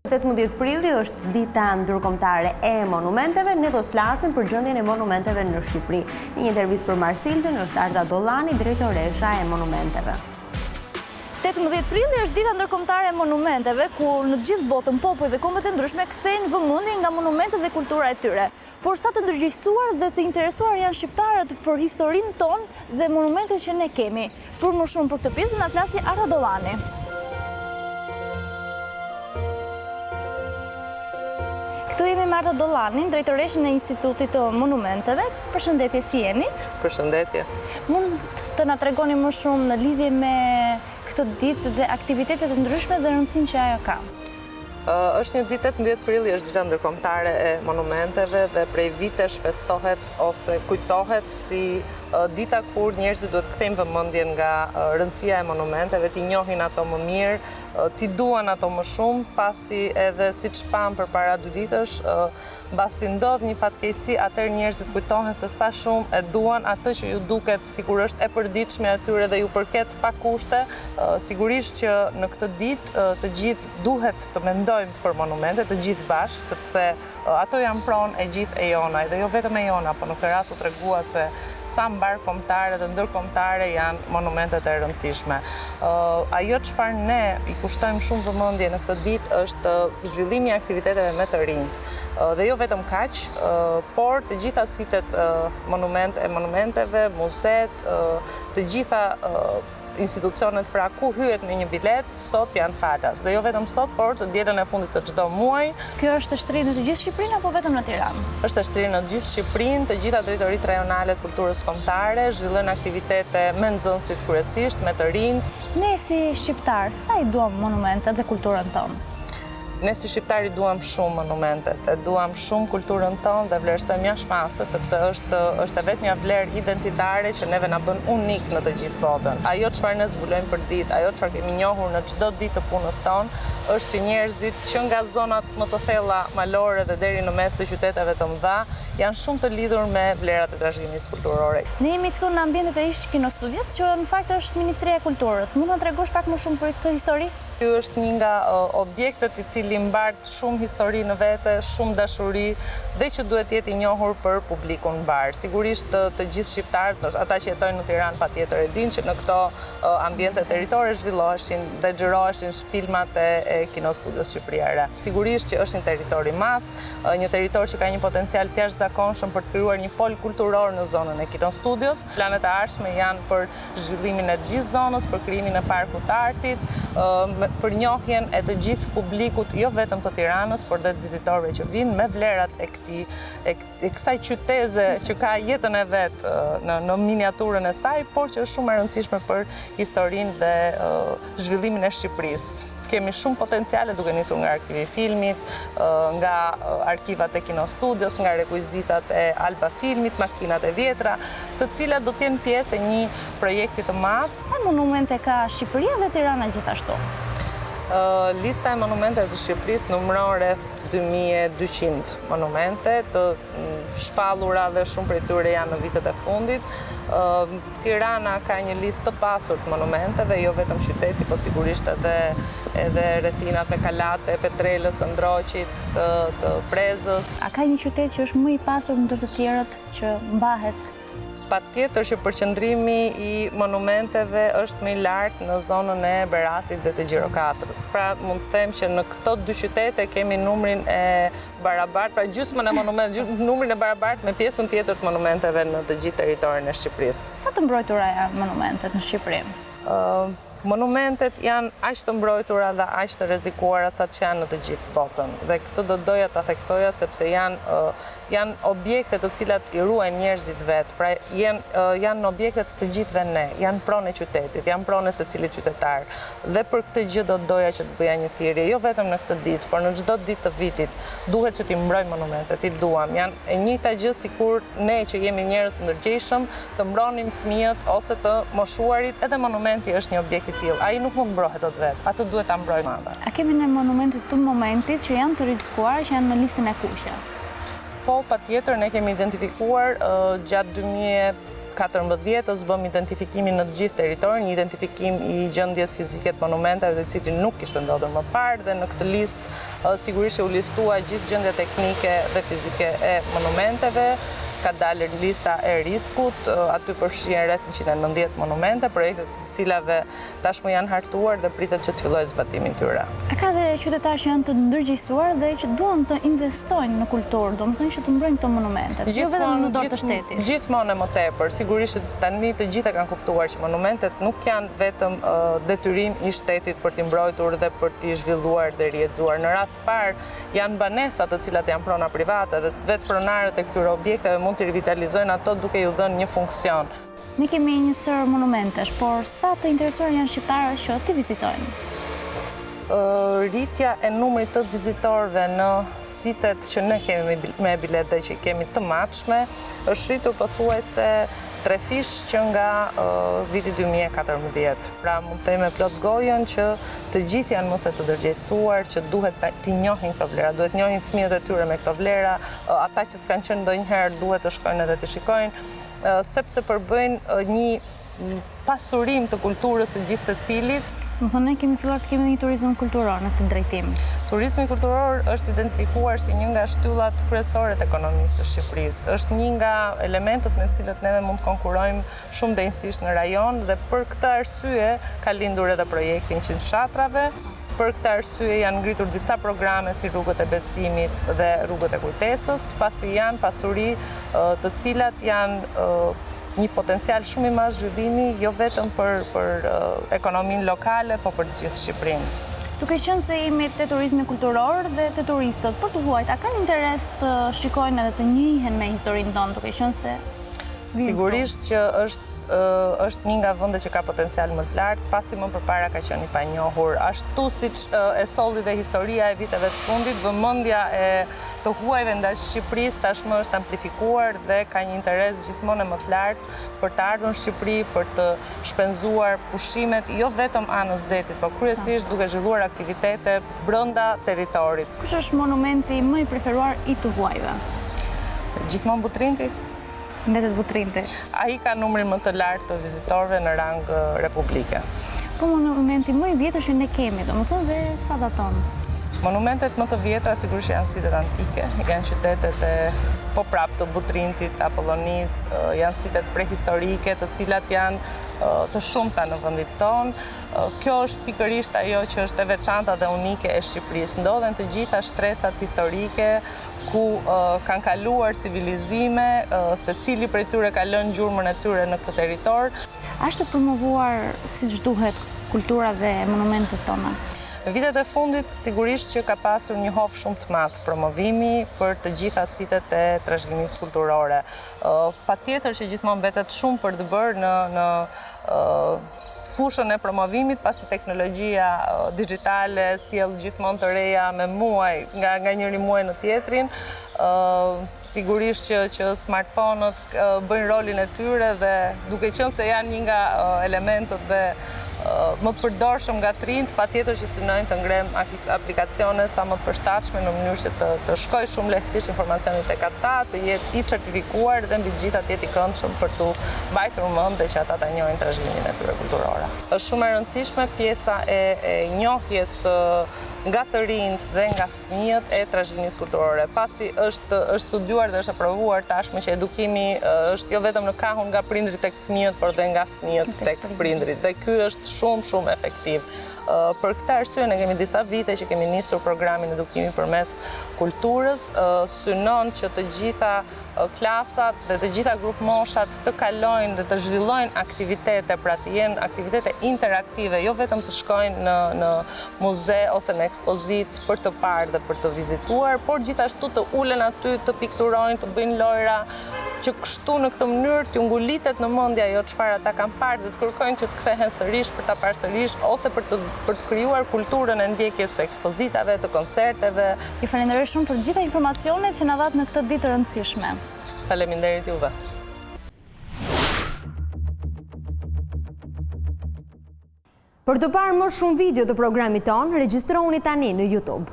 18 prilli është dita ndërkombëtare e monumenteve. Ne do të flasim për gjendjen e monumenteve në Shqipëri. Në një intervistë për Marsildën është Arta Dollani, drejtoresha e monumenteve. 18 prilli është dita ndërkombëtare e monumenteve, kur në gjithë botën popull dhe kombet e ndryshme kthejnë vëmendjen nga monumentet dhe kultura e tyre. Por sa të ndërgjegjësuar dhe të interesuar janë shqiptarët për historinë tonë dhe monumentet që ne kemi. Për më shumë për këtë pjesë na flasi Arta Dollani. Këtu jemi me Arta Dollani, drejtoreshën e Institutit të Monumenteve. Përshëndetje, si jeni? Përshëndetje. Mund të na tregoni më shumë në lidhje me këtë ditë dhe aktivitetet e ndryshme dhe rëndësinë që ajo ka? Është një ditë 18 prilli, është dita ndërkombëtare e monumenteve dhe prej vitesh festohet ose kujtohet si dita kur njerëzit duhet kthejnë vëmendjen nga rëndësia e monumenteve, t'i njohin ato më mirë, t'i duan ato më shumë, pasi edhe siç pam përpara 2 ditësh, mbasi ndodh një fatkeqësi, atëherë njerëzit kujtohen se sa shumë e duan atë që ju duket sikur është e përditshme atyre dhe ju përket pa kushte. Sigurisht që në këtë ditë të gjithë duhet të mendojmë për monumente, të gjithë bashkë, sepse ato janë pronë e gjithë e jona, dhe jo vetëm e jona, po në këtë rast u tregua se sa mbar kombëtare dhe ndërkombëtare janë monumentet e rëndësishme. Ajo çfarë ne i kushtojmë shumë vëmendje në këtë ditë është zhvillimi i aktiviteteve me të rinjt. Dhe jo vetëm kaq, por të gjitha sitet monumenteve, muzeet, të gjitha institucionet pra ku hyhet me një bilet, sot janë falas. Dhe jo vetëm sot, por të dielën e fundit të çdo muaji. Kjo është e shtrirë në të gjithë Shqipërinë apo vetëm në Tiranë? Është e shtrirë në të gjithë Shqipërinë, të gjitha drejtoritë rajonale të kulturës kombëtare zhvillojnë aktivitete me nxënësit kryesisht, me të rinjt. Ne si shqiptar, sa i duam monumentet dhe kulturën tonë? Ne si shqiptari duam shumë monumentet, e duam shumë kulturën tonë dhe vlerësojmë jashtëmase, sepse është vetë një vlerë identitare që neve na bën unik në të gjithë botën. Ajo çfarë ne zbulojmë për ditë, ajo çfarë kemi njohur në çdo ditë të punës tonë, është që njerëzit që nga zonat më të thella malore dhe deri në mes të qyteteve të mëdha janë shumë të lidhur me vlerat e trashëgimisë kulturore. Ne jemi këtu në ambientet e ish kinostudis, që në fakt është Ministria e Kulturës. Mund na tregosh pak më shumë për këtë histori? Ky është një nga objektet i cili mbart shumë histori në vete, shumë dashuri dhe që duhet jetë i njohur për publikun mbar. Sigurisht të gjithë shqiptarët, ata që jetojnë në Tiranë patjetër e dinë që në këto ambiente territore zhvilloheshin dhe xhiroheshin filmat e kinostudios shqipëriare. Sigurisht që është një territor i madh, një territor që ka një potencial të jashtëzakonshëm për të krijuar një pol kulturor në zonën e kinostudios. Planet e ardhshme janë për zhvillimin e të gjithë zonës, për krijimin e parkut të artit, për njohjen e të gjithë publikut, jo vetëm të Tiranës, por dhe të vizitorëve që vinë me vlerat e kësaj qyteze që ka jetën e vet në miniaturën e saj, por që është shumë e rëndësishme për historinë dhe zhvillimin e Shqipërisë. Kemi shumë potenciale duke nisur nga arkivi i filmit, nga arkivat e kinostudios, nga rekvizitat e alba filmit, makinat e vjetra, të cilat do të jenë pjesë e një projekti të madh. Sa monumente ka Shqipëria dhe Tirana gjithashtu? Lista e monumenteve të Shqipërisë numëron rreth 2200 monumente, të shpallura dhe shumë prej tyre janë në vitet e fundit. Tirana ka një listë të pasur të monumenteve, jo vetëm qyteti, po sigurisht edhe rrethinat me kalate, Petrelës, të Ndroqit, të Prezës. A ka një qytet që është më i pasur ndër të tjerët që mbahet? Patjetër që përqendrimi i monumenteve është më i lartë në zonën e Beratit dhe të Gjirokatrës. Pra mund të them që në këto 2 qytete kemi numrin e barabartë, pra gjysmën e monumenteve, numrin e barabartë me pjesën tjetër të monumenteve në të gjithë territorin e Shqipërisë. Sa të mbrojtura janë monumentet në Shqipëri? Monumentet janë aq të mbrojtura dhe aq të rrezikuara sa që janë në të gjithë botën. Dhe këtë do doja ta theksoja sepse janë objekte të cilat i ruajnë njerëzit vet. Pra janë objekte të gjithëve ne, janë pronë e qytetit, janë pronë e secilit qytetar. Dhe për këtë gjë do doja që të bëja një thirrje, jo vetëm në këtë ditë, por në çdo ditë të vitit. Duhet që t'i mbrojmë monumentet, i duam. Janë e njëjta gjë sikur ne që jemi njerëz të ndërgjegjshëm, të mbronim fëmijët ose të moshuarit, edhe monumenti është një objekt i tillë. Ai nuk mund mbrohet dot vet. Atë duhet ta mbrojmë ata. A kemi ne monumente të momentit që janë të rrezikuara, që janë në listën e kuqe? Po, patjetër ne kemi identifikuar gjatë 14-ës bëm identifikimin në të gjithë territorin, një identifikim i gjendjes fizike të monumenteve, të cili nuk kishte ndodhur më parë, dhe në këtë listë sigurisht u listua gjithë gjendja teknike dhe fizike e monumenteve. Ka dalë lista e riskut, aty përfshihen rreth 190 monumente, projekte të cilave tashmë janë hartuar dhe pritet që të fillojë zbatimi i tyre. A ka dhe qytetarë që janë të ndërgjegjësuar dhe që duan të investojnë në kulturë, domethënë që të mbrojnë këto monumente, jo vetëm në dorë të shtetit. Gjithmonë më tepër, sigurisht tani të gjitha kanë kuptuar që monumentet nuk janë vetëm detyrim i shtetit për t'i mbrojtur dhe për t'i zhvilluar dhe riedzuar. Në rast të parë janë banesa të cilat janë prona private dhe vetë pronarët e këtyre objekteve mund të rivitalizojnë ato duke ju dhënë një funksion. Ne kemi një sër monumentesh, por sa të interesuar janë shqiptarë që t'i vizitojnë? Rritja e numrit të vizitorëve në sitet që ne kemi me bilet dhe që kemi të matshme është rritur pothuajse 3 fish që nga viti 2014. Pra mund të me plot gojen që të gjithë janë mëse të dërgjegjësuar, që duhet t'i njohin këto vlera, duhet njohin fëmijët e tyre me këto vlera, ata që s'kanë qenë ndonjëherë duhet të shkojnë edhe të shikojnë, sepse përbëjnë një pasurim të kulturës së gjithë secilit. Më thonë, ne kemi filluar të kemi një turizëm kulturor në këtë drejtim. Turizmi kulturor është identifikuar si një nga shtyllat kryesore të ekonomisë së Shqipërisë. Është një nga elementët me të cilët neve mund të konkurrojmë shumë denjësisht në rajon dhe për këtë arsye ka lindur edhe projekti 100 fshatrave. Për këtë arsye janë ngritur disa programe si rrugët e besimit dhe rrugët e kujtesës, pasi janë pasuri të cilat janë një potencial shumë i madh zhvillimi, jo vetëm për ekonominë lokale, po për të gjithë Shqipërinë. Duke qenë se jemi te turizmi kulturor dhe te turistët, për të huajt, a kanë interes të shikojnë edhe të njihen me historinë tonë, duke qenë se sigurisht që është një nga vendet që ka potencial më të lartë, pasi më përpara ka qenë i panjohur. Ashtu siç e solli dhe historia e viteve të fundit, vëmendja e të huajve ndaj Shqipërisë tashmë është amplifikuar dhe ka një interes gjithmonë më të lartë për të ardhur në Shqipëri, për të shpenzuar pushimet, jo vetëm anës detit, por kryesisht duke zhvilluar aktivitete brenda territorit. Kush është monumenti më i preferuar i të huajve? Gjithmonë Butrinti. Mbetet Butrinti. Ai ka numrin më të lartë të vizitorëve në rang republike. Po monumenti më i vjetër që ne kemi, domethënë, dhe sa daton? Monumentet më të vjetra sigurisht janë sitet antike, janë qytetet e prapë të Butrintit, Apollonisë, janë sitet prehistorike, të cilat janë të shumta në vendin tonë. Kjo është pikërisht ajo që është e veçanta dhe unike e Shqipërisë. Ndodhen të gjitha shtresat historike ku kanë kaluar civilizime, secili prej tyre ka lënë gjurmën e tyre në këtë territor. Është promovuar siç duhet kultura dhe monumentet tona? Në vitet e fundit, sigurisht që ka pasur një hof shumë të madh promovimi për të gjitha sitet e trashëgimisë kulturore. Patjetër që gjithmonë mbetet shumë për të bërë në fushën e promovimit, pasi teknologjia digjitale sjell gjithmonë të reja me muaj, nga njëri muaj në tjetrin. Sigurisht që smartphone-ët bëjnë rolin e tyre dhe duke qenë se janë një nga elementët dhe më të përdorshëm nga të rinjt, patjetër që synojmë të ngrem aplikacione sa më të përshtatshme në mënyrë që të shkojë shumë lehtësisht informacioni tek ata, të jetë i certifikuar dhe mbi gjitha të jetë i këndshëm për të mbajtur mend dhe që ata ta njohin trashëgiminë e tyre kulturore. Është shumë e rëndësishme pjesa e njohjes nga të rinjt dhe nga fëmijët e trashëgimisë kulturore. Pasi është studiuar dhe është aprovuar tashmë që edukimi është jo vetëm në kahun nga prindrit tek fëmijët, por dhe nga fëmijët tek prindrit. Dhe ky është shumë efektiv. Për këtë arsye ne kemi disa vite që kemi nisur programin edukimi përmes kulturës, synon që të gjitha klasat dhe të gjitha grup moshat të kalojnë dhe të zhvillojnë aktivitete, pra të jenë aktivitete interaktive, jo vetëm të shkojnë në muze ose në ekspozit për të parë dhe për të vizituar, por gjithashtu të ulen aty, të pikturojnë, të bëjnë lojra, që kështu në këtë mënyrë t'ju ngulitet në mendje ajo çfarë ata kanë parë dhe të kërkojnë që të kthehen sërish për ta parë sërish ose për të krijuar kulturën e ndjekjes së ekspozitave, të koncerteve. Ju falenderoj shumë për gjitha informacionet që na dhat në këtë ditë të rëndësishme. Faleminderit juve. Për të parë më shumë video të programit ton, regjistrohuni tani në YouTube.